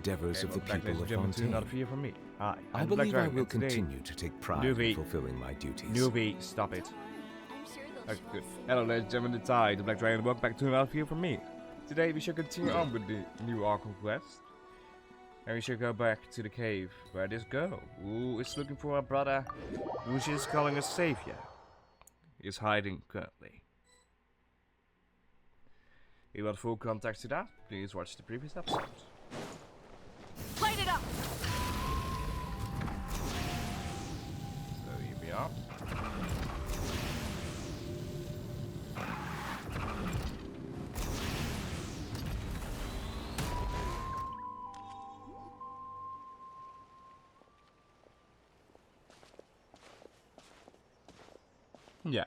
endeavors of the welcome back, people ladies of and gentlemen, to Fontaine. another video from me. Hi, I I'm the Black believe I Dragon, will and today- continue to take pride Newbie. in fulfilling my duties. Newbie, stop it. I'm sure they'll Okay, show good. us soon. Hello, ladies and gentlemen, it's I, the Black Dragon, and welcome back to another video from me. Today we shall continue on with the new Arcon quest. And we shall go back to the cave. Where this go? Who is looking for a brother who she is calling a savior? He is hiding currently. If you want full context to that, please watch the previous episode. Light it up! So here we are. Yeah.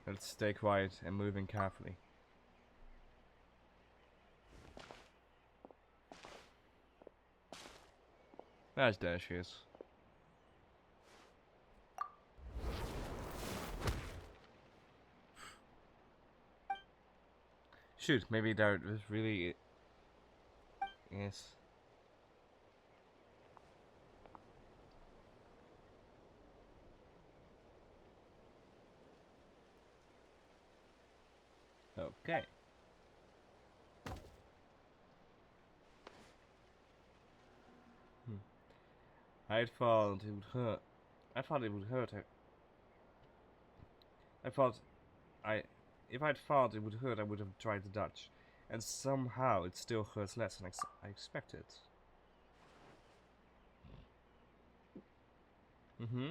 Let's stay quiet and moving carefully. There she is. Shoot, maybe there was really is. Okay. I thought it would hurt. I thought it would hurt her. If I'd thought it would hurt, I would have tried to dodge. And somehow it still hurts less than I expected. Mm-hmm.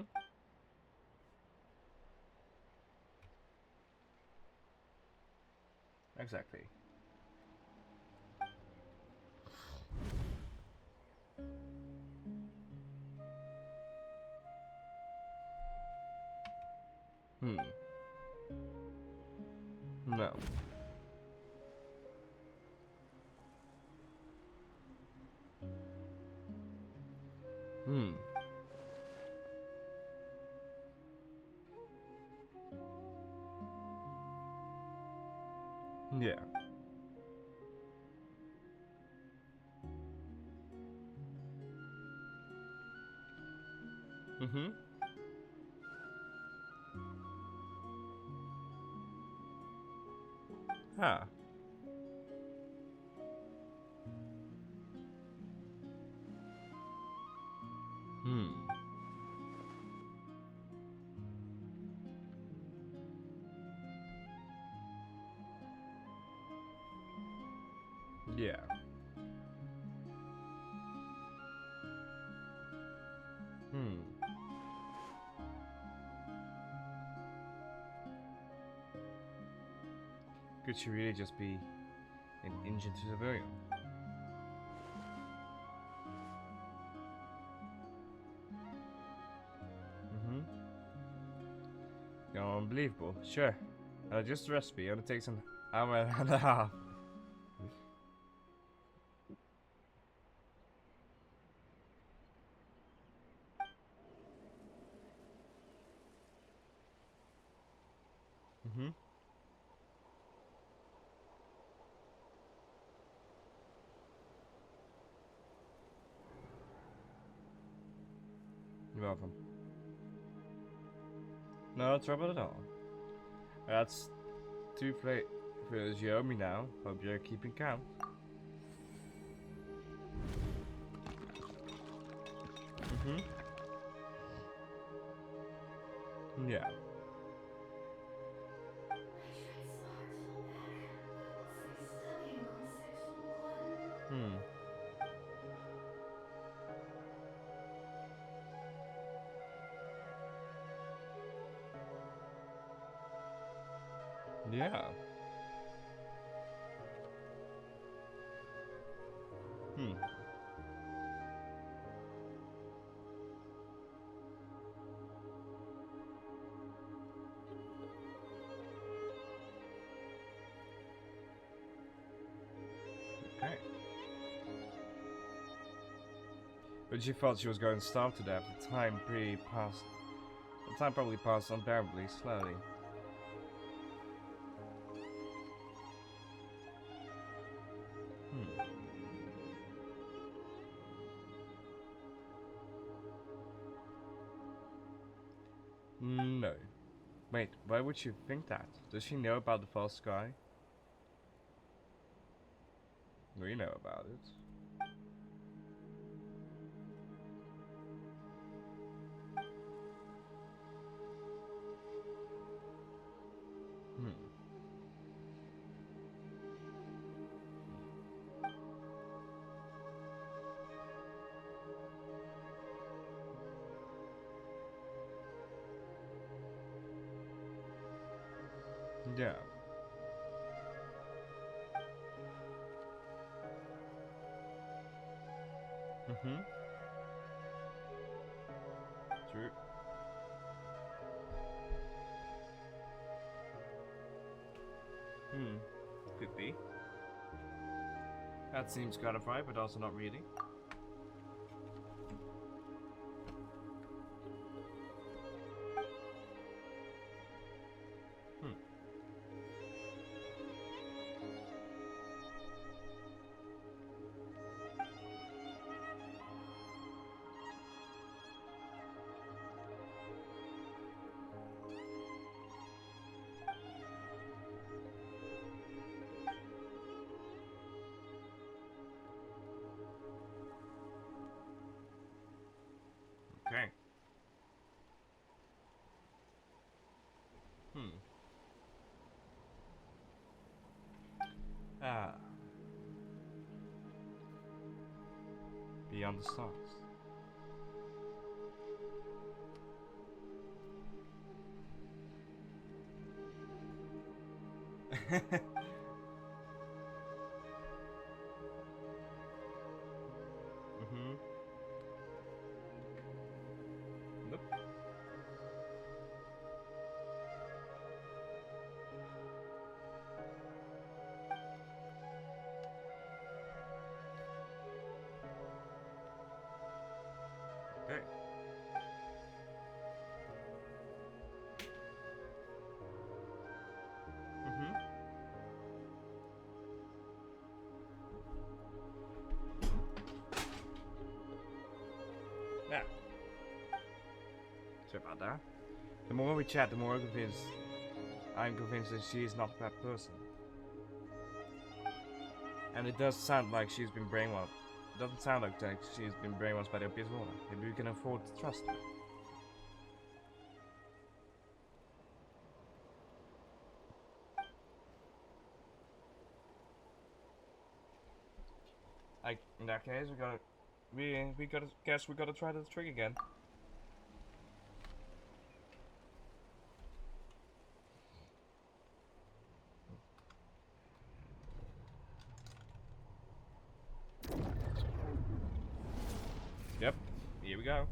Exactly. No. Yeah. Mm-hmm. Ah. Yeah. Could she really just be an injured civilian? Unbelievable. Sure. Just the recipe. It only takes an hour and a half. You're welcome. No trouble at all. That's 2 flavors you owe me now. Hope you're keeping count. Yeah. Yeah. Okay. But she thought she was going to starve to death. The time probably passed unbearably slowly. No. Wait, why would you think that? Does she know about the false sky? We know about it. Yeah. True. Could be. That seems kind of right, but also not really. Okay. Ah. Beyond the stars. Nope. Okay. Yeah. Sorry about that. The more we chat, the more I'm convinced that she is not that person. And it does sound like she's been brainwashed. It doesn't sound like she's been brainwashed by the Abyss Warner. Maybe we can afford to trust her. In that case, we gotta try the trick again. Yep, here we go.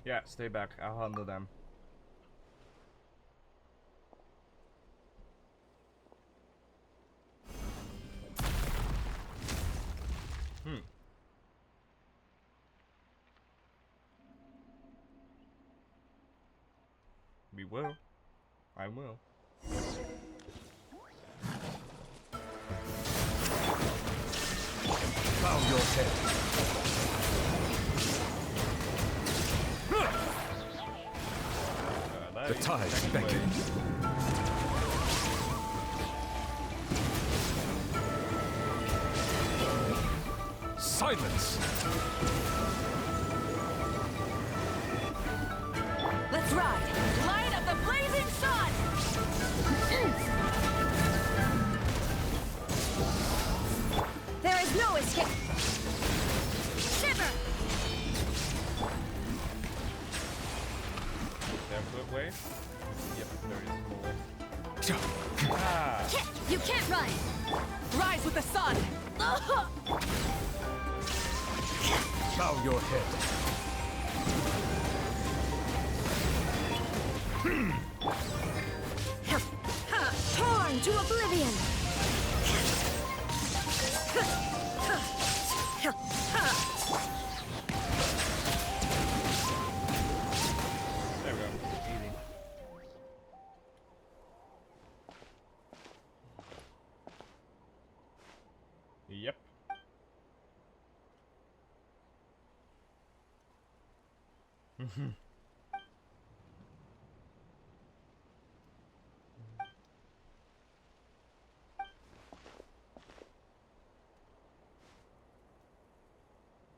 Yeah, stay back. I'll handle them. We will. I will. Bow your head. The tide beckons. Silence! Let's ride! Light of the blazing sun! There is no escape! Shiver! There a flip wave? Yep, there is more. Ah! You can't run! Rise with the sun! Bow your head. Torn to oblivion! easy. Yep.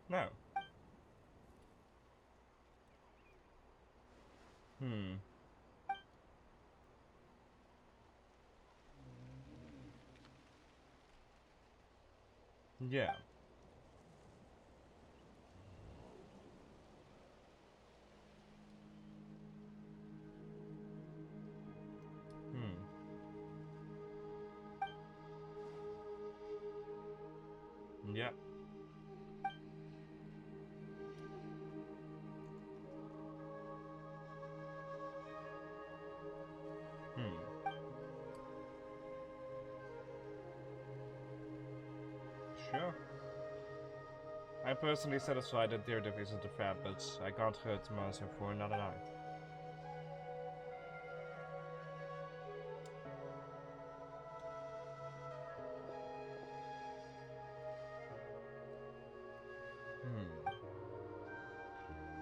No. Yeah. Yeah. Sure. I'm personally satisfied that Daredevil isn't a threat, but I can't hurt the monster for another night.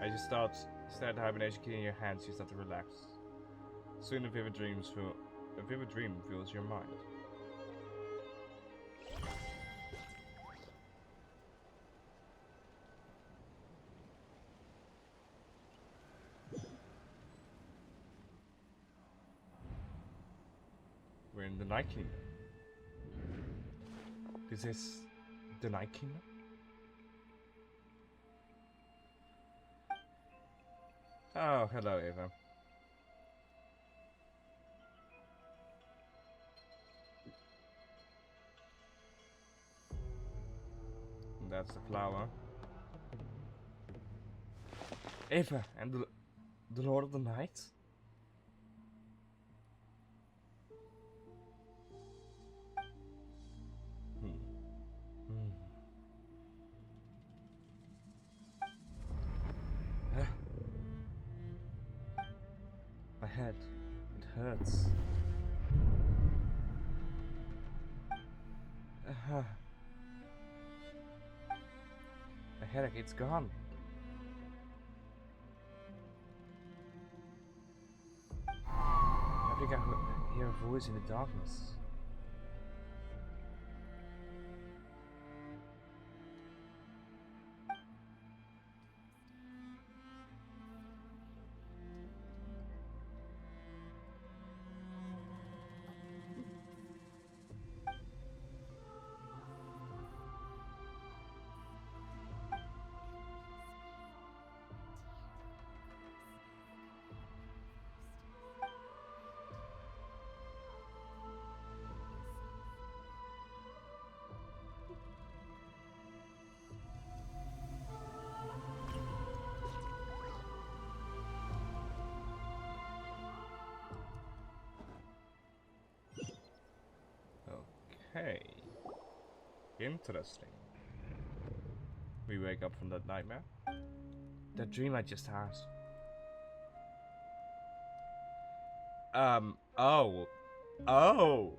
As you start hibernation key in your hands, you start to relax. Soon a vivid dream fills your mind. We're in the Night Kingdom. This is the Night Kingdom? Oh, hello, Eva. And that's the flower. Eva, and the Lord of the Night? My head, it hurts. My headache, it's gone. I think I hear a voice in the darkness. Okay. Interesting. We wake up from that nightmare. That dream I just had. Oh. Oh!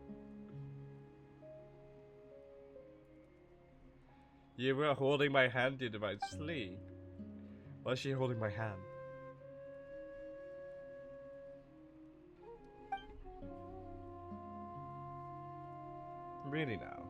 You were holding my hand in my sleep. Was she holding my hand? Really now?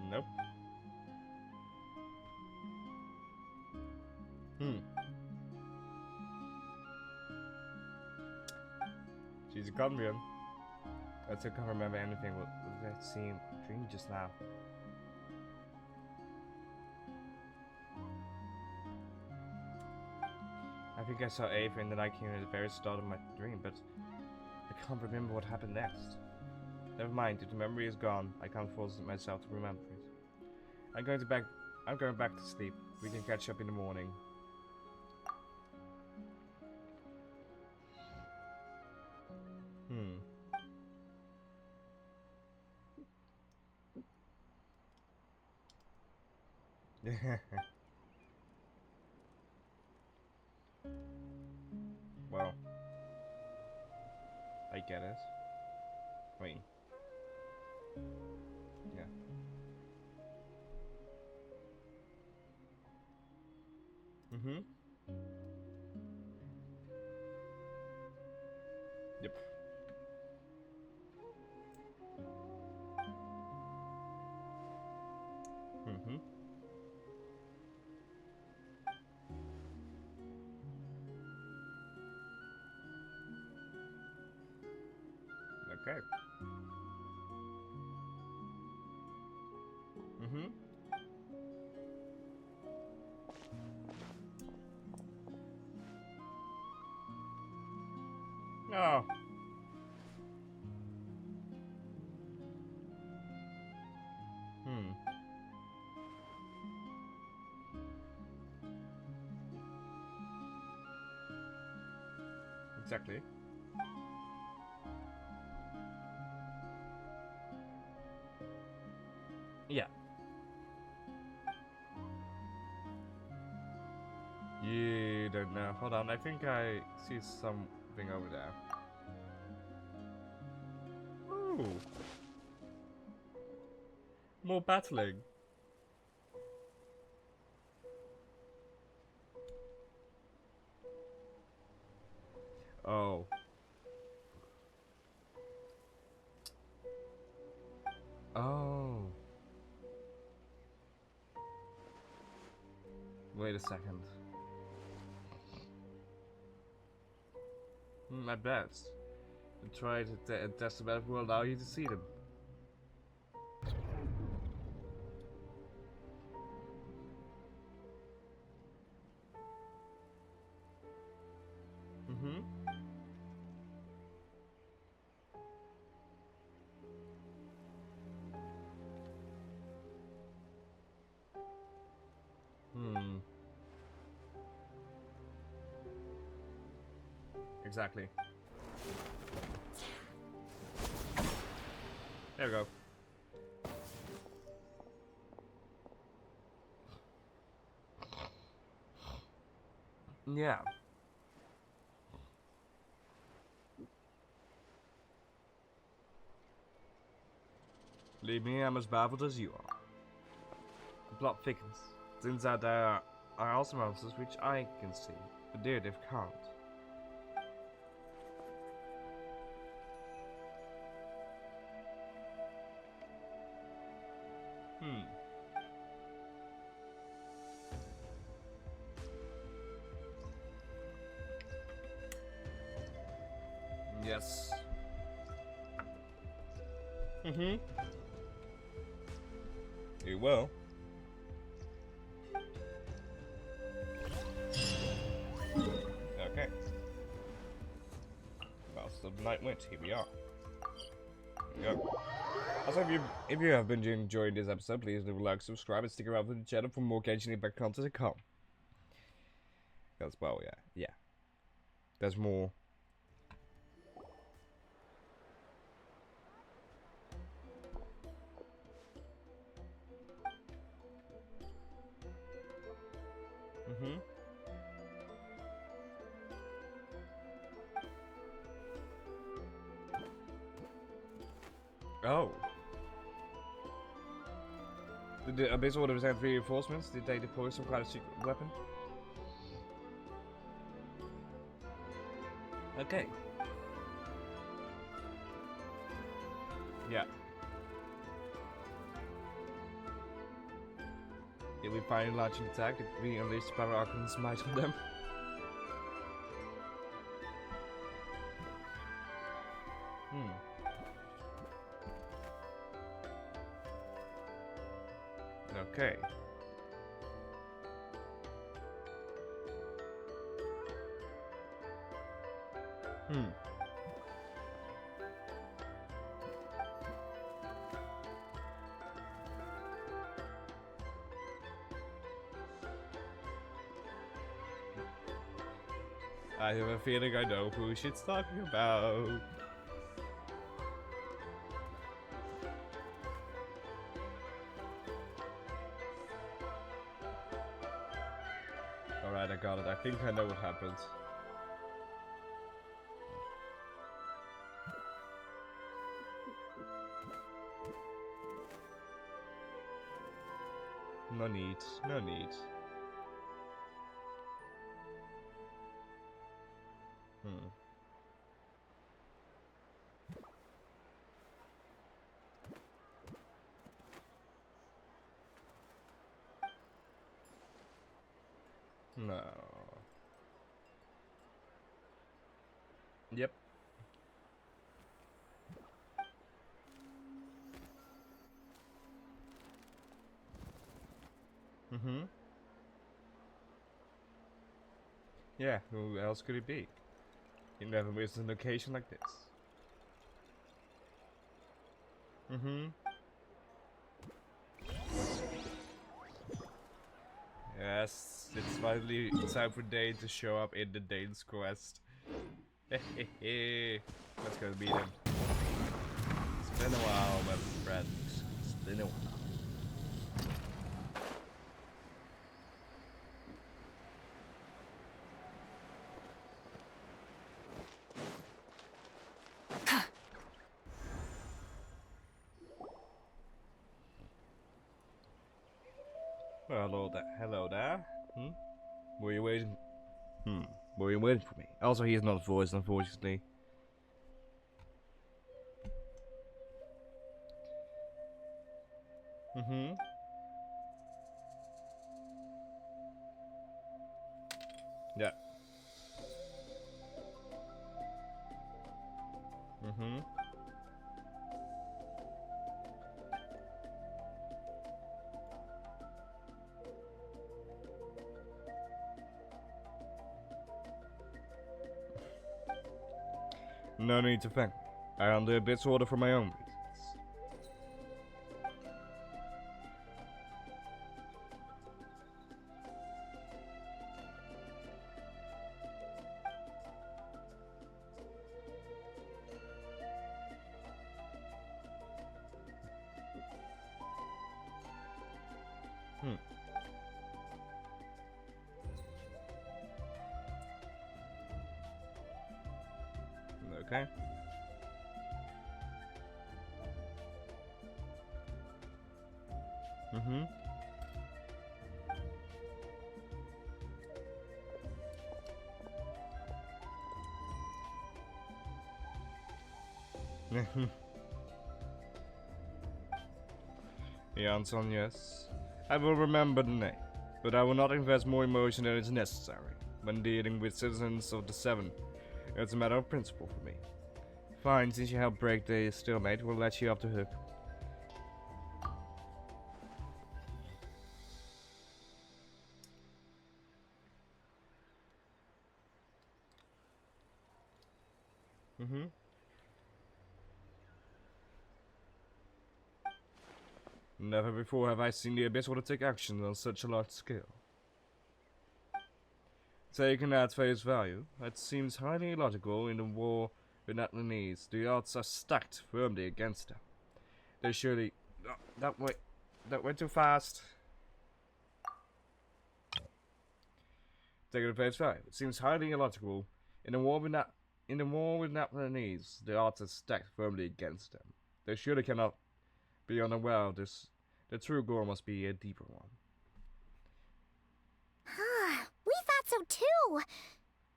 Nope. She's a Colombian. I still can't remember anything what that scene dream just now. I think I saw Ava in the Night Kingdom at the very start of my dream, but I can't remember what happened next. Never mind, if the memory is gone, I can't force myself to remember it. I'm going back to sleep. We can catch up in the morning. Well, I get it. Wait. Yeah. Yep. Okay. Oh. Exactly. Yeah. You don't know. Hold on, I think I see something over there. Ooh. More battling. Oh. Oh. Wait a second. At best. Try to test the map will allow you to see them. Exactly. There we go. Yeah. Believe me, I'm as baffled as you are. The plot thickens. Turns out there are also monsters which I can see, but Daredevil can't. Yes. You will. Okay. Master of the Night Witch, here we are. Here we go. Also, if you have been enjoying this episode, please leave a like, subscribe, and stick around for the channel for more Genshin Impact content to come. Because, well, yeah. There's more. Oh. Did the Abyss Order send reinforcements? Did they deploy some kind of secret weapon? Okay. Yeah. Did we finally launch an attack? Did we unleash the power Arcon's might on them? Okay. I have a feeling I know who she's talking about. Alright, I got it. I think I know what happened. No need, no need. No. Yep. Yeah, who else could it be? You never miss an occasion like this. Yes, it's finally time for Dane to show up in the Dane's quest. Let's go meet him. It's been a while, my friend. It's been a while. Well, hello there. Were you waiting? Were you waiting for me? Also, he is not voiced, unfortunately. Yeah. No need to thank me. I am the Abyss Order for my own reasons. Okay. Anton, yes. I will remember the name, but I will not invest more emotion than is necessary when dealing with citizens of the Seven. It's a matter of principle for me. Fine, since you helped break the stalemate, we'll let you off the hook. Never before have I seen the Abyss Order take action on such a large scale. Taken at face value, it seems highly illogical in the war with Natlanese. The odds are stacked firmly against them. They surely... Oh, that went too fast. Taken at face value, it seems highly illogical in the war with Natlanese. The odds are stacked firmly against them. They surely cannot be unaware of this. The true goal must be a deeper one. We thought so too!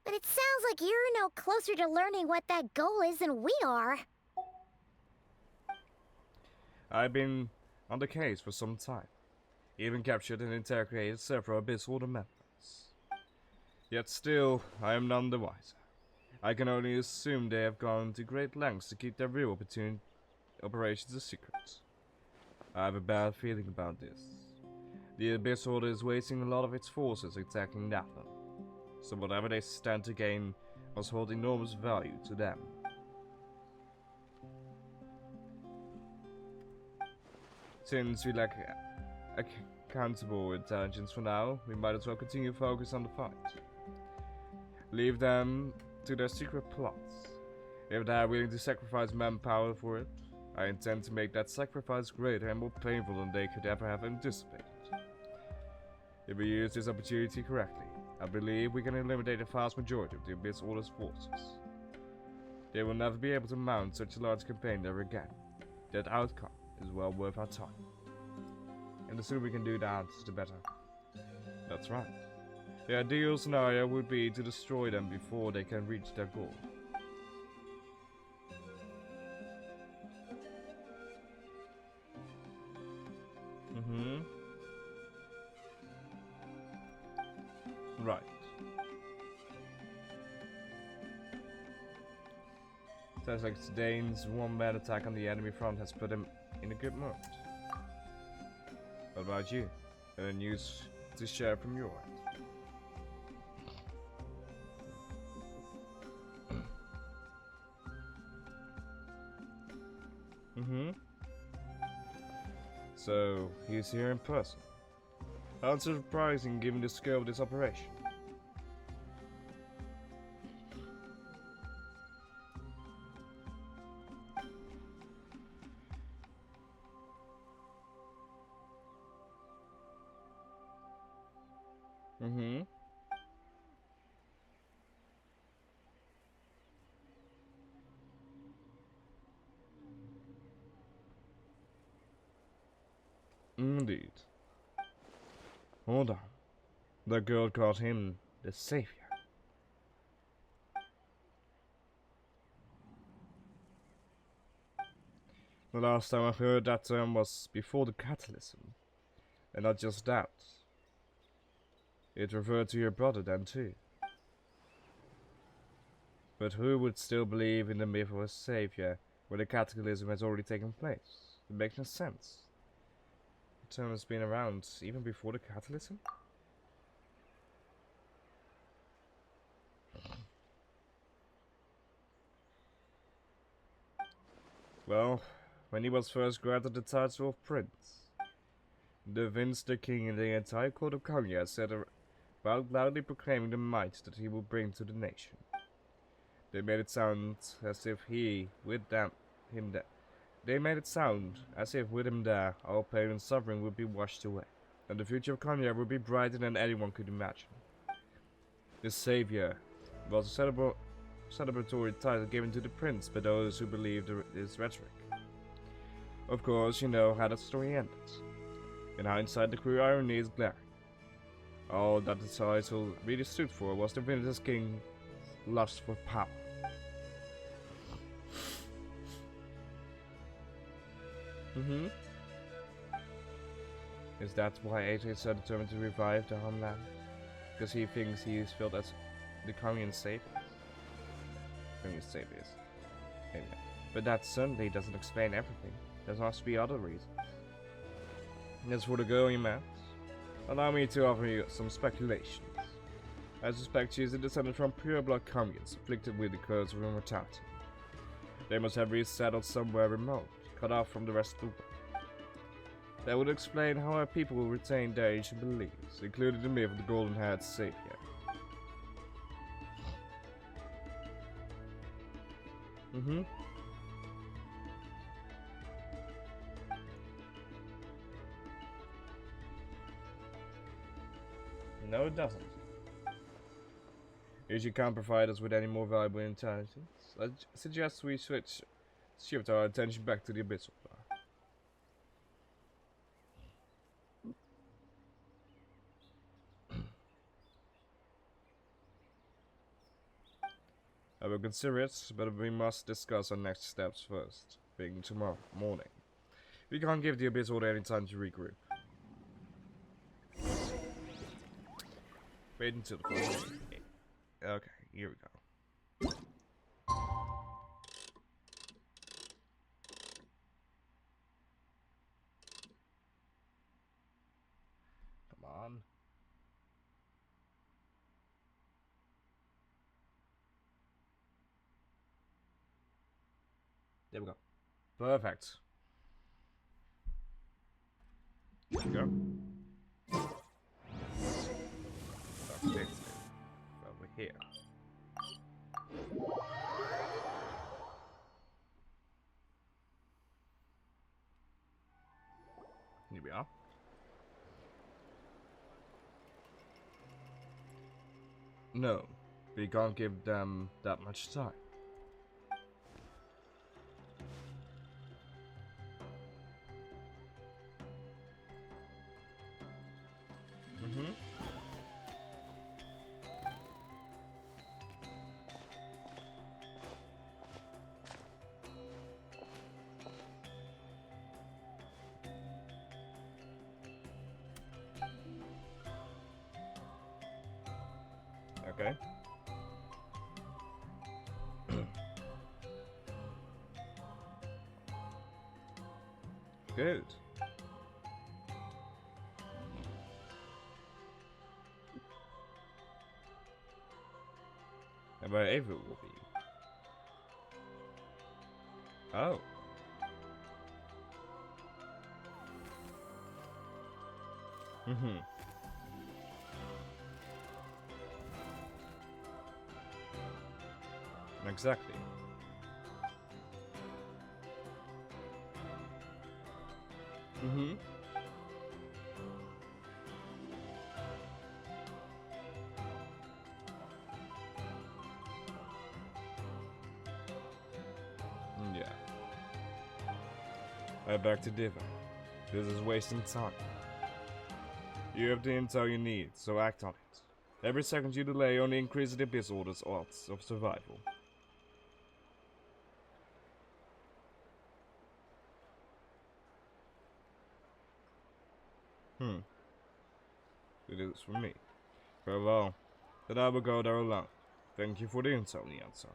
But it sounds like you're no closer to learning what that goal is than we are. I've been on the case for some time. Even captured and interrogated several Abyss Order members. Yet still, I am none the wiser. I can only assume they have gone to great lengths to keep their real operations a secret. I have a bad feeling about this. The Abyss Order is wasting a lot of its forces attacking Natlan, so whatever they stand to gain must hold enormous value to them. Since we lack accountable intelligence for now, we might as well continue focus on the fight. Leave them to their secret plots. If they are willing to sacrifice manpower for it, I intend to make that sacrifice greater and more painful than they could ever have anticipated. If we use this opportunity correctly, I believe we can eliminate the vast majority of the Abyss Order's forces. They will never be able to mount such a large campaign ever again. That outcome is well worth our time. And the sooner we can do that, the better. That's right. The ideal scenario would be to destroy them before they can reach their goal. Right. Sounds like Dane's one-man attack on the enemy front has put him in a good mood. What about you? Any news to share from your end? So, he's here in person. How surprising given the scale of this operation. Indeed. Hold on. The girl called him the Savior. The last time I heard that term was before the Catalysm. And not just that. It referred to your brother then too. But who would still believe in the myth of a Savior when the Cataclysm has already taken place? It makes no sense. The term has been around even before the Catalysm? Well, when he was first granted the title of Prince, the Vince the King and the entire court of Konya set about loudly proclaiming the might that he would bring to the nation. They made it sound as if They made it sound as if with him there, all pain and suffering would be washed away, and the future of Konya would be brighter than anyone could imagine. This Savior was a celebratory title given to the prince by those who believed his rhetoric. Of course, you know how that story ended. In hindsight, the cruel irony is glaring. All that the title really stood for was the Vince's King's lust for power. Is that why AJ is so determined to revive the homeland? Because he thinks he is filled as the Konyan savior? Konyan saviors. Anyway. But that certainly doesn't explain everything. There must be other reasons. As for the girl you met, allow me to offer you some speculations. I suspect she is a descendant from pure-blood Konyans afflicted with the curse of immortality. They must have resettled somewhere remote, cut off from the rest of the world. That would explain how our people will retain their ancient beliefs, including the myth of the golden-haired savior. No, it doesn't. If you can't provide us with any more valuable intelligence, I suggest we shift our attention back to the Abyssal Bar. I will consider it, but we must discuss our next steps first, being tomorrow morning. We can't give the Abyss Order any time to regroup. Wait until the following. Okay, here we go. Come on. There we go. Perfect. There we go. Okay, over here. we are. No, we can't give them that much time. Okay. Good. And where Ava will be. Oh. Mm-hmm. Exactly. Mm-hmm. Yeah. Right back to Diva. This is wasting time. You have the intel you need, so act on it. Every second you delay only increases the Abyss Order's odds of survival. It is for me. Very well. Then I will go there alone. Thank you for the intel, Neon-san.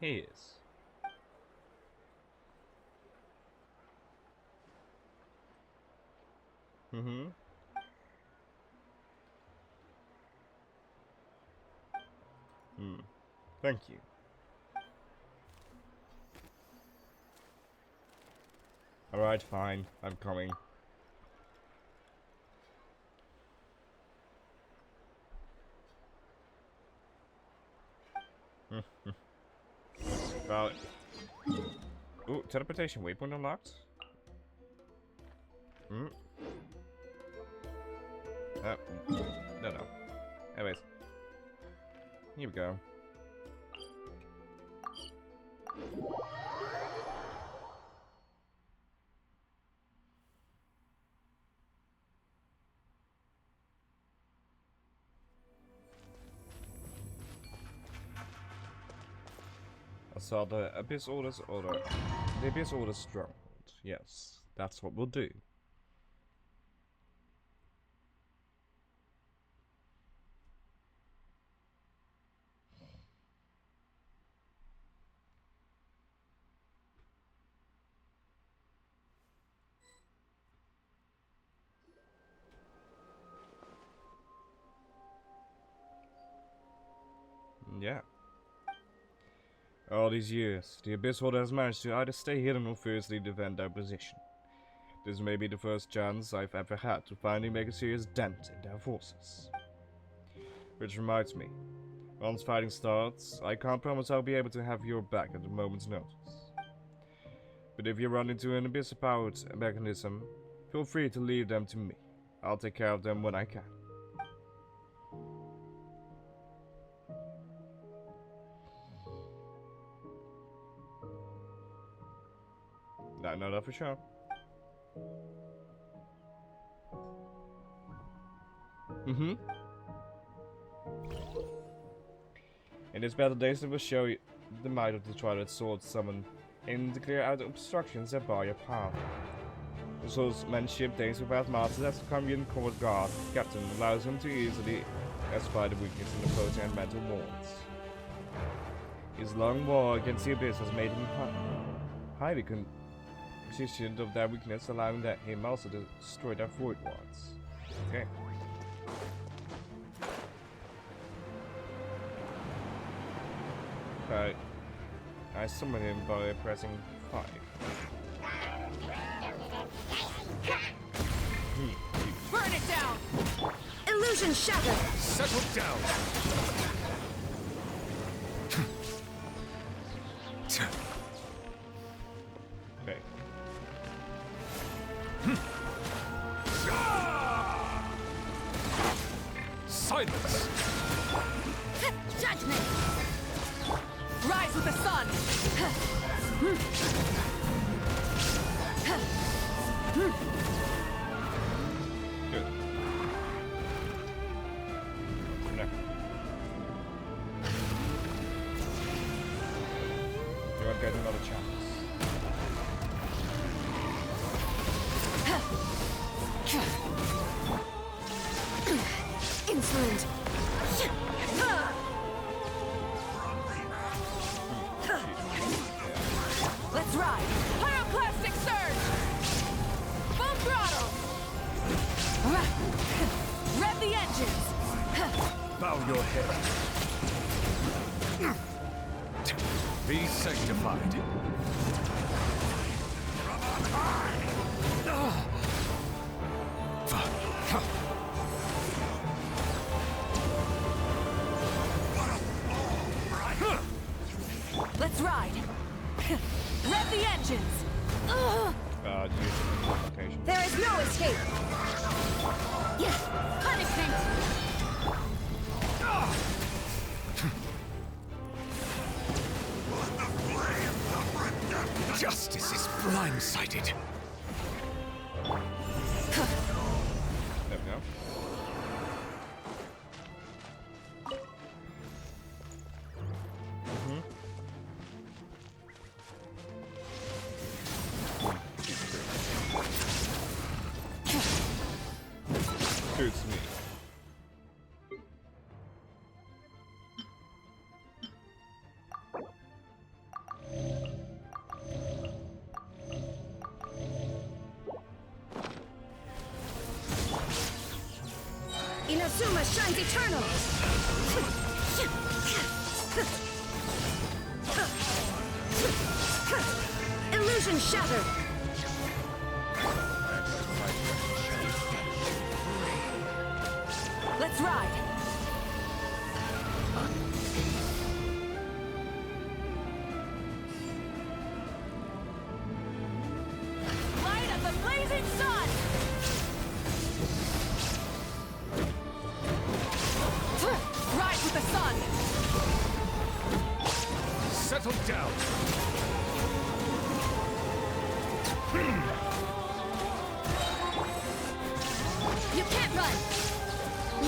He is. Thank you. Alright, fine. I'm coming. Well, ooh, teleportation waypoint unlocked. No. Anyways, here we go. I saw the Abyss Order's order. The Abyss Order's stronghold. Yes, that's what we'll do. Yeah. All these years, the Abyss Order has managed to either stay hidden or fiercely defend their position. This may be the first chance I've ever had to finally make a serious dent in their forces. Which reminds me, once fighting starts, I can't promise I'll be able to have your back at a moment's notice. But if you run into an Abyss-powered mechanism, feel free to leave them to me. I'll take care of them when I can. I know that for sure. In this battle, Daisy will show you the might of the Twilight Sword summon and to clear out obstructions that bar your path. The swordsmanship Daisy without masters as a Commune Court Guard captain allows him to easily espy the weakness in opposing and mental walls. His long war against the Abyss has made him highly conscious of their weakness, allowing him also to destroy their void wards. Okay. Okay. I summon him by pressing 5. Burn it down! Illusion shattered. Settle down. Okay. Silence. Judgment! Rise with the sun! Good. No. You won't get another chance. Insolent. Let's ride! Pyroclastic surge! Full throttle! Rev the engines! Bow your head. Be sanctified. Let's ride! Rev the engines! Use application. There is no escape. Punishment! Justice is blindsided. There we go. Suits me. Inazuma shines eternal. Illusion shattered. Let's ride! Light of the blazing sun! Rise with the sun! Settle down. You can't run!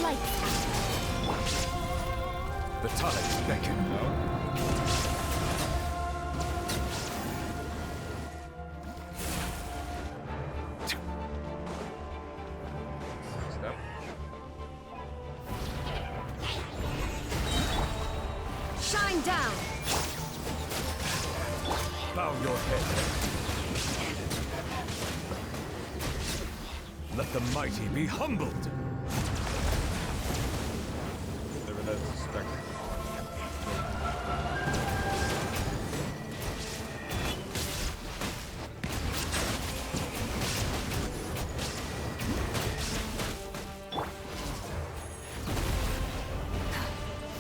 Light. The tides beckon. Step. Shine down. Bow your head. Let the mighty be humbled. The relentless spectre.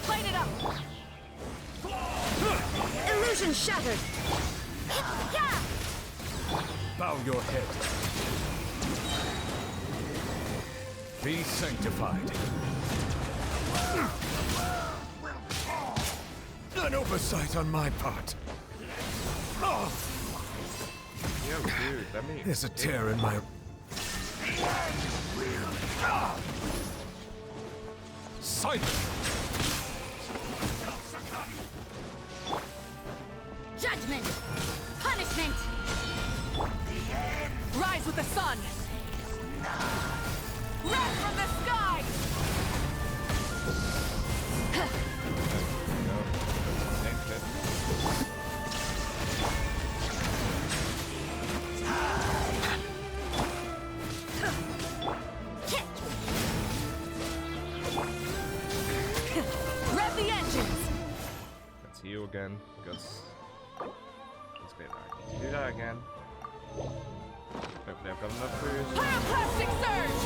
Light it up! Illusion shattered. Bow your head. Be sanctified. An oversight on my part. Oh, Yo, dude, let me. there's a tear in my... Silence! Judgment! Punishment! Rise with the sun! Rise from the sky! Rev the engines! That's you. continue again, because it's clear that I need to do that again. Hopefully I've got enough food. Pyroclastic surge!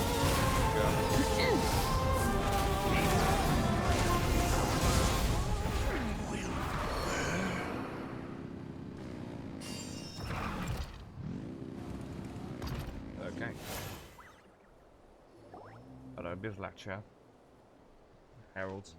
Okay. Hello, a bit of lecture. Harold.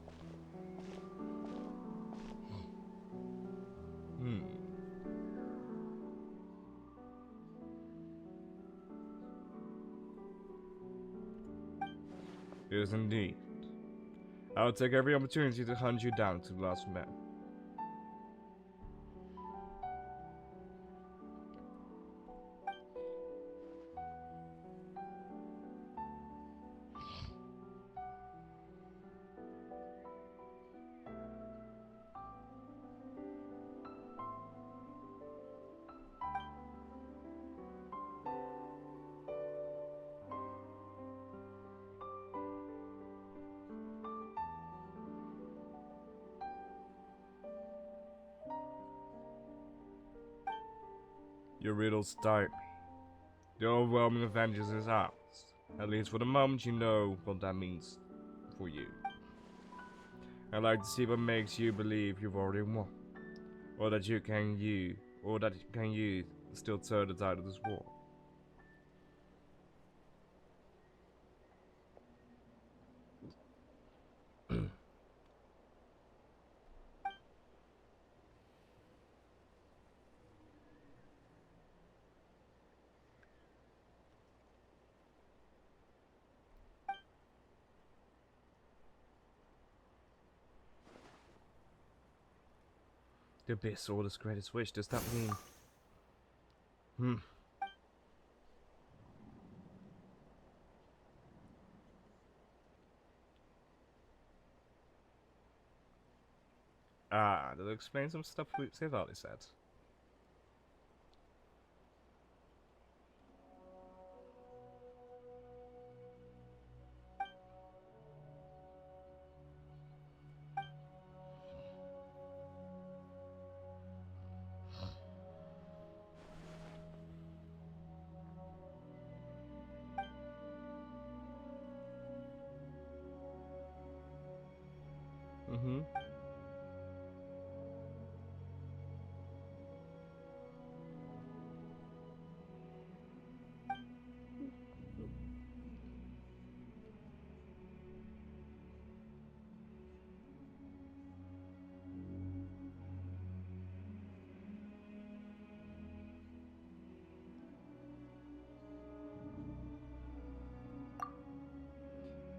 Yes, indeed. I will take every opportunity to hunt you down to the last man. Your riddles tire me. The overwhelming advantage is ours. At least for the moment, you know what that means for you. I'd like to see what makes you believe you've already won, or that you can still turn the tide of this war. The abyss, or this greatest wish, does that mean? Ah, that'll explain some stuff Teyvat said.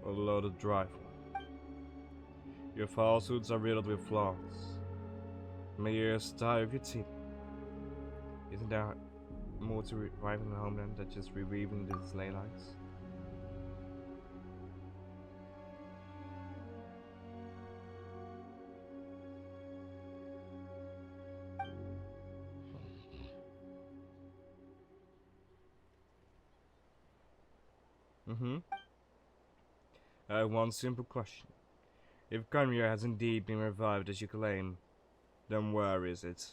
A loaded drive. Your falsehoods are riddled with flaws. My ears die of your teeth. Isn't there more to reviving the homeland than just reweaving the sleigh lights? I have one simple question. If Conria has indeed been revived as you claim, then where is it?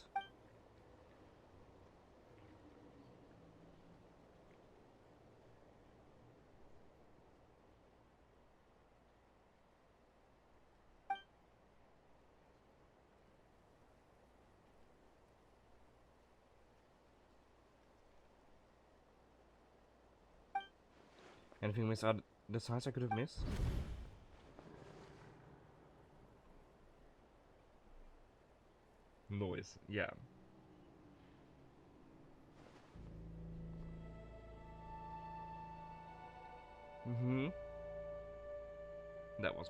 Anything missed out the signs I could have missed? Noise, yeah. That was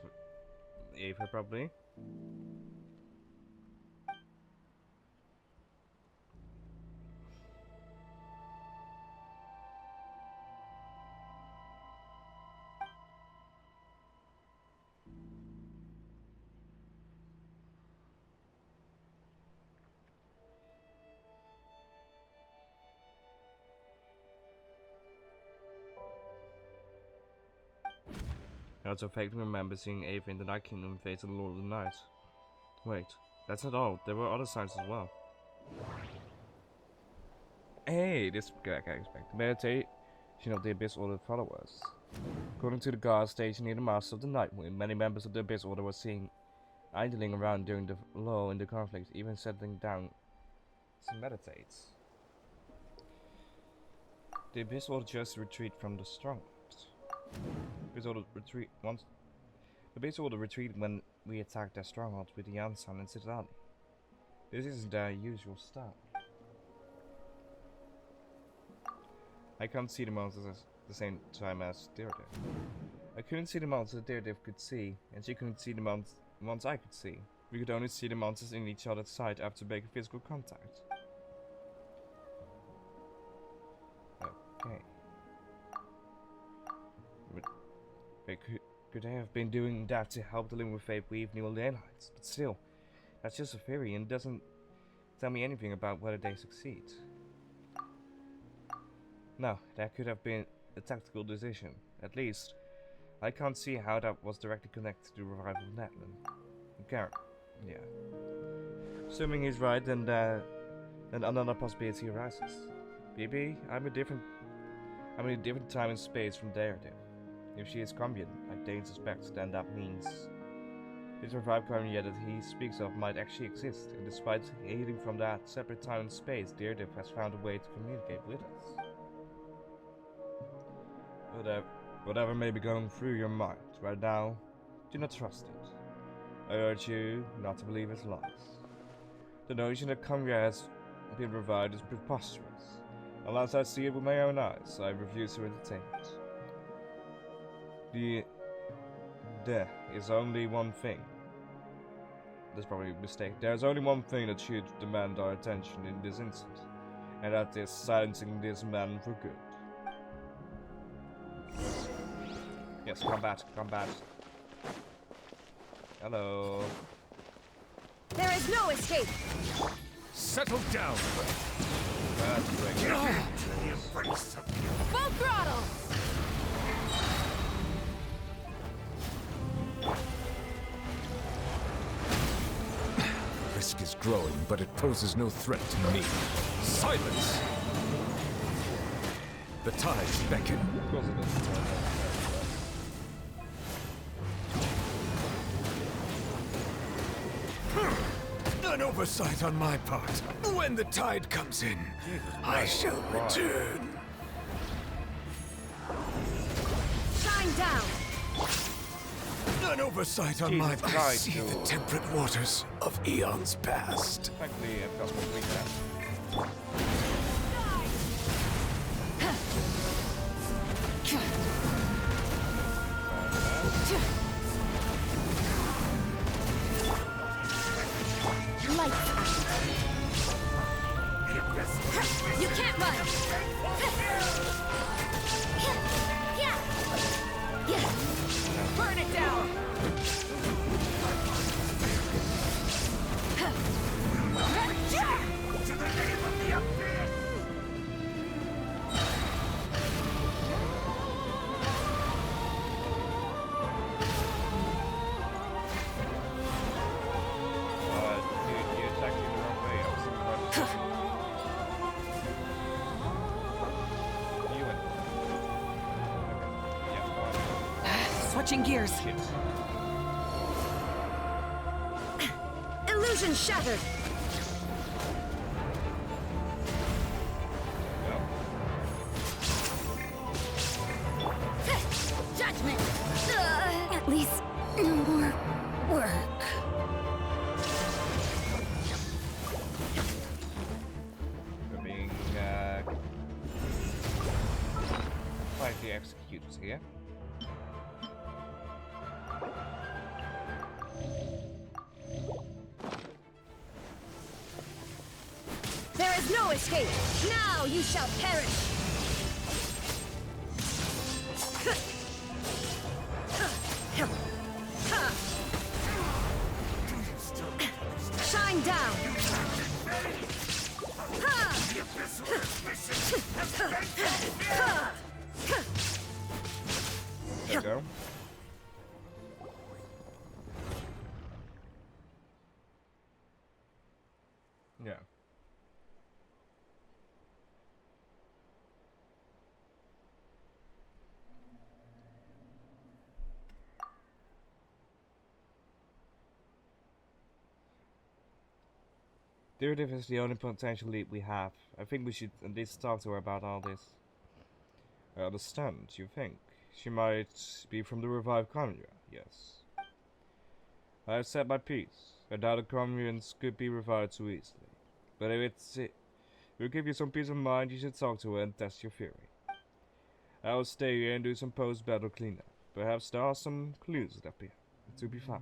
Ava, probably. I also vaguely remember seeing Ava in the Night Kingdom face the Lord of the Night. Wait, That's not all. There were other signs as well. Hey, this guy I expect. Meditation of the Abyss Order followers. According to the guard station near the Master of the Nightwind, many members of the Abyss Order were seen idling around during the lull in the conflict, even settling down to meditate. The Abyss Order chose to retreat from the stronghold. The Abyss Order retreated when we attacked their stronghold with the Ansan and Citadel. This isn't their usual style. I can't see the monsters at the same time as Daredevil. I couldn't see the monsters Daredevil could see, and she couldn't see the ones I could see. We could only see the monsters in each other's sight after making physical contact. Okay. But could they have been doing that to help the Living Fate weave new allies? But still, that's just a theory and doesn't tell me anything about whether they succeed. No, that could have been a tactical decision. At least, I can't see how that was directly connected to the revival of Natlan. Garen, yeah. Assuming he's right, then another possibility arises. Maybe I'm in a different time and space from Daredevil. If she is Cambion, like Dane suspects, then that means his revived Cambion that he speaks of might actually exist, and despite hailing from that separate time and space, Daredevil has found a way to communicate with us. Whatever may be going through your mind right now, do not trust it. I urge you not to believe his lies. The notion that Cambion has been revived is preposterous. Unless I see it with my own eyes, I refuse to entertain it. There is only one thing. That's probably a mistake. There is only one thing that should demand our attention in this instant, and that is silencing this man for good. Yes, combat. Hello. There is no escape. Settle down. That's great. Get on to the embrace of you. Full throttle! Risk is growing, but it poses no threat to me. Silence! The tides beckon. Of course it is. An oversight on my part. When the tide comes in, I shall return. Shine down. An oversight on my part. I see Jesus. the temperate waters of eons past. Thankfully, I've got some weakness. You can't run. Burn it down! To the name of the abyss! You attacked me the wrong way. I was in the right position. You went. Okay. Yeah, fine. Switching gears. Shit. Illusion shattered. No. Judgment. At least no more work. We're being quietly executed here. There is no escape. Now you shall perish. Shine down. There we go. Derivative is the only potential lead we have. I think we should at least talk to her about all this. I understand, you think. She might be from the revived Conjurer, yes. I have said my piece. I doubt the Conjurants could be revived so easily. But if it will give you some peace of mind, you should talk to her and test your theory. I will stay here and do some post-battle cleanup. Perhaps there are some clues that appear to be found.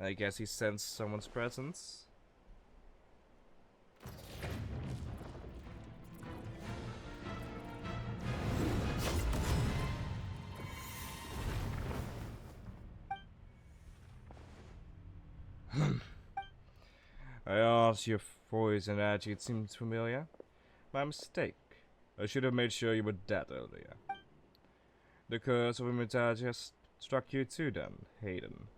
I guess he sensed someone's presence. I asked your voice and attitude seemed familiar. My mistake. I should have made sure you were dead earlier. The curse of immortality has struck you too then, Hayden.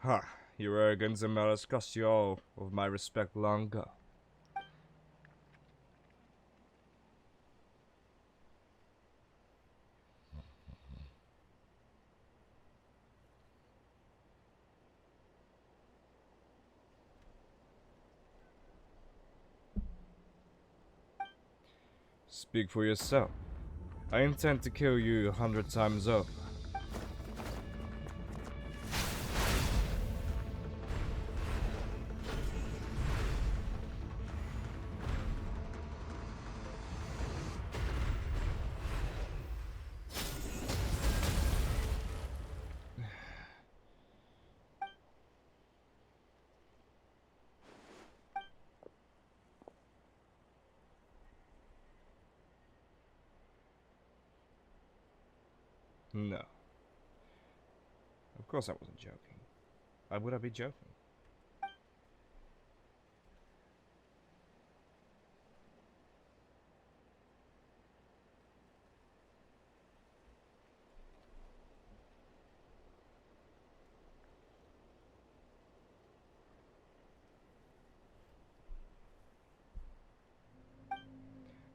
Ha! Your arrogance and malice cost you all of my respect long ago. Speak for yourself. I intend to kill you 100 times over. No. Of course I wasn't joking. Why would I be joking?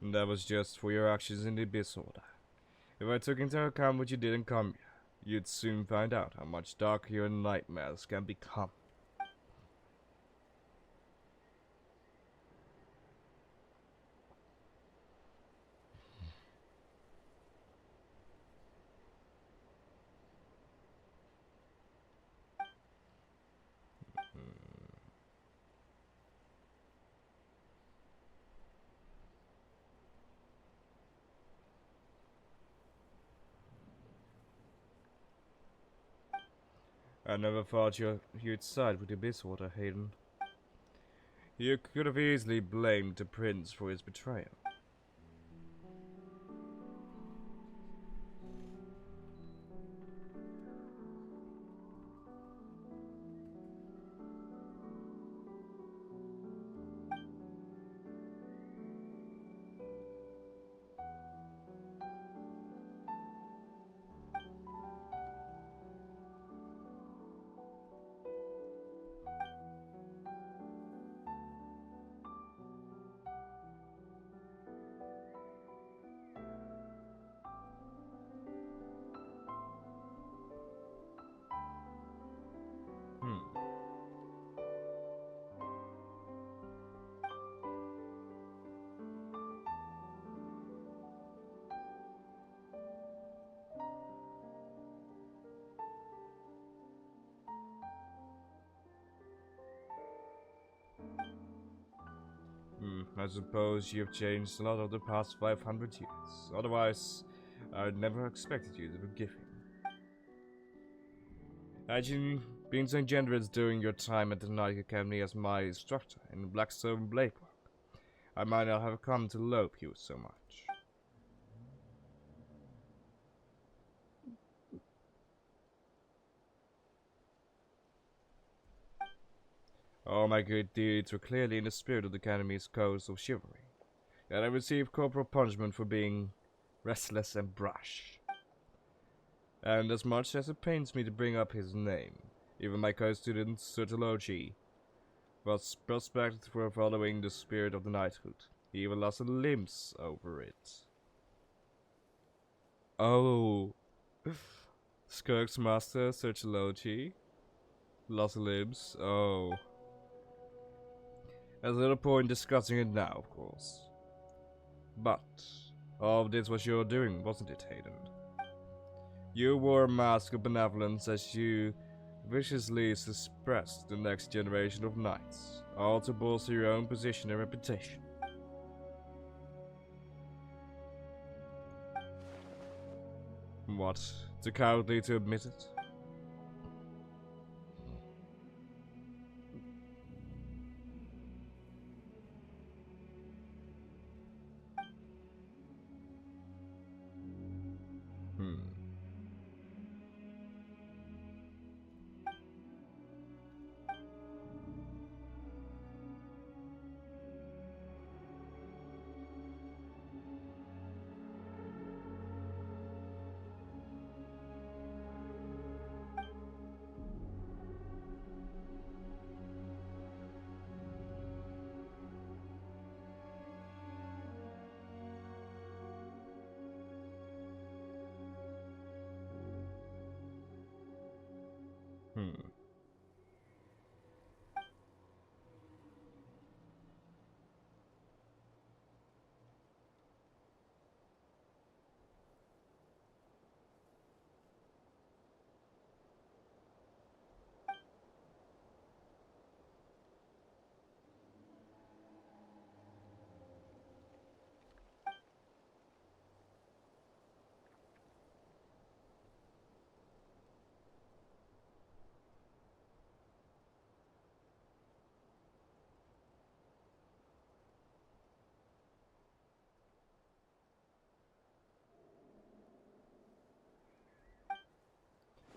And that was just for your actions in the Abyss Order. If I took into account what you did in Cambria, you'd soon find out how much darker your nightmares can become. I never thought you'd side with the Abyss Order, Hayden. You could have easily blamed the Prince for his betrayal. I suppose you've changed a lot over the past 500 years. Otherwise, I'd never expected you to forgive him. Had you been so generous during your time at the Knight Academy as my instructor in Blackstone Blade Work, I might not have come to loathe you so much. All my good deeds were clearly in the spirit of the Academy's codes of chivalry. and I received corporal punishment for being restless and brash. And as much as it pains me to bring up his name, even my co-student Sotology was prospected for following the spirit of the knighthood. He even lost limbs over it. Oh, Skirk's master Sotology lost limbs. Oh, there's little point discussing it now, of course. But all of this was your doing, wasn't it, Hayden? You wore a mask of benevolence as you viciously suppressed the next generation of knights, all to bolster your own position and reputation. What? Too cowardly to admit it?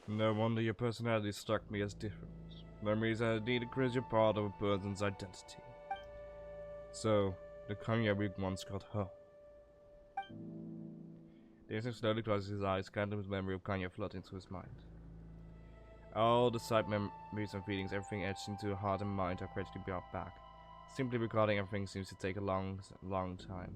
No wonder your personality struck me as different. Memories are indeed a crucial part of a person's identity. So, the Kanya we once called home. Dancing slowly closes his eyes, Candom's memory of Kanya flooded into his mind. All the side memories and feelings, everything etched into her heart and mind are gradually brought back. Simply recalling everything seems to take a long time.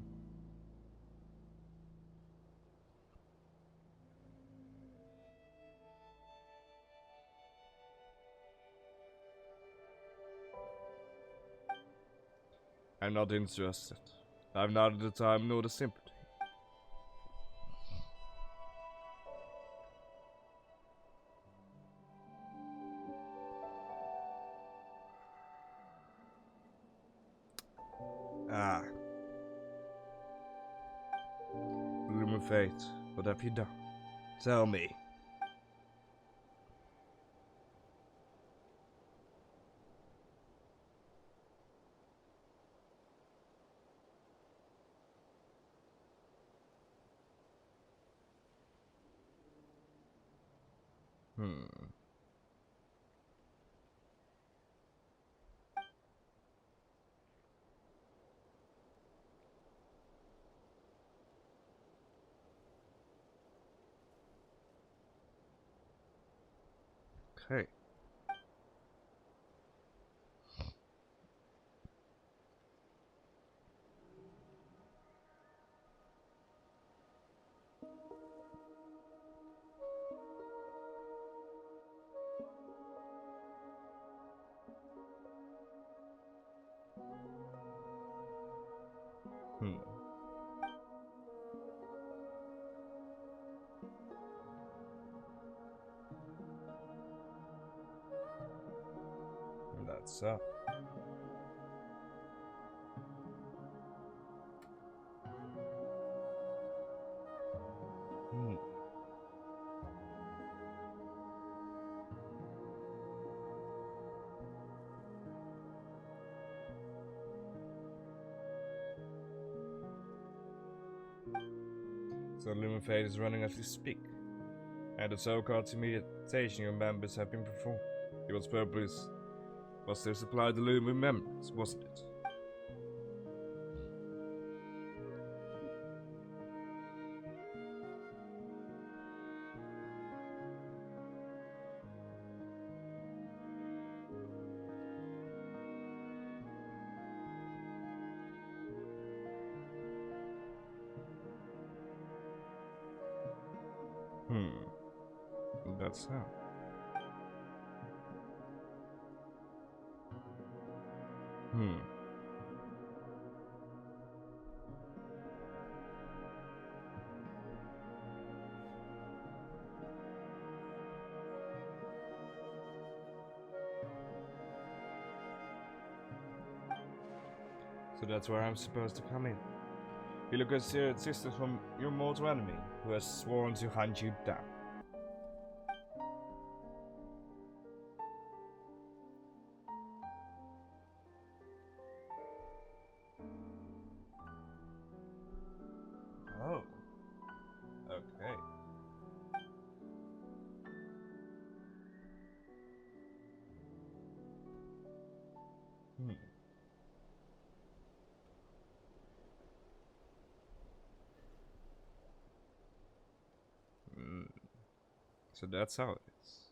I'm not interested. I've neither the time nor the sympathy. Ah. Bloom of fate, what have you done? Tell me. Okay. That's up. So Lumen Fate is running as we speak, and the so-called imitation your members have been performed. Its purpose was to supply the Lumen memories, wasn't it? That's how. So that's where I'm supposed to come in. You look as your sister from your mortal enemy, who has sworn to hunt you down. Oh. Okay. So that's how it is.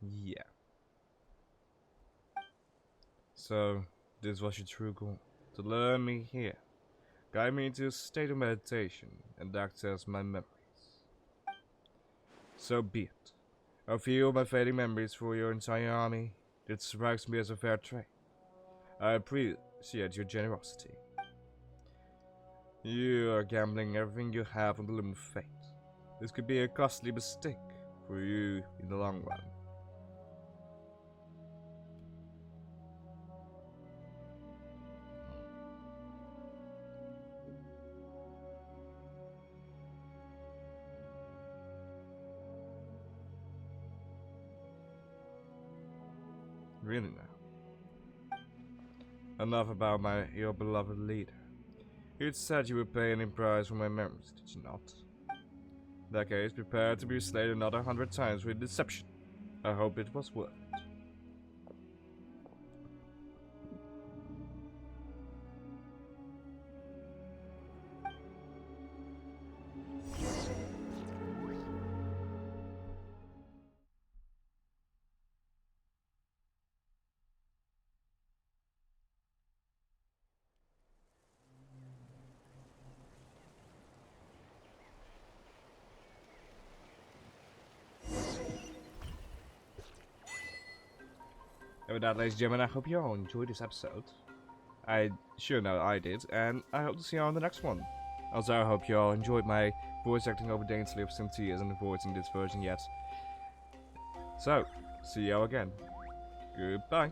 Yeah. So, this was your true goal. To learn me here. Guide me into a state of meditation and access my memories. So be it. I feel my fading memories for your entire army. It strikes me as a fair trade. I appreciate your generosity. You are gambling everything you have on the limit of fate. This could be a costly mistake for you in the long run. Really now. Enough about your beloved leader. You said you would pay any price for my memories, did you not? In that case, prepare to be slayed another 100 times with deception. I hope it was worth it. And with that, ladies and gentlemen, I hope you all enjoyed this episode. I sure know I did, and I hope to see you on the next one. Also, I hope you all enjoyed my voice acting over Dane's lips and tears and avoiding this version yet. So, see you all again. Goodbye.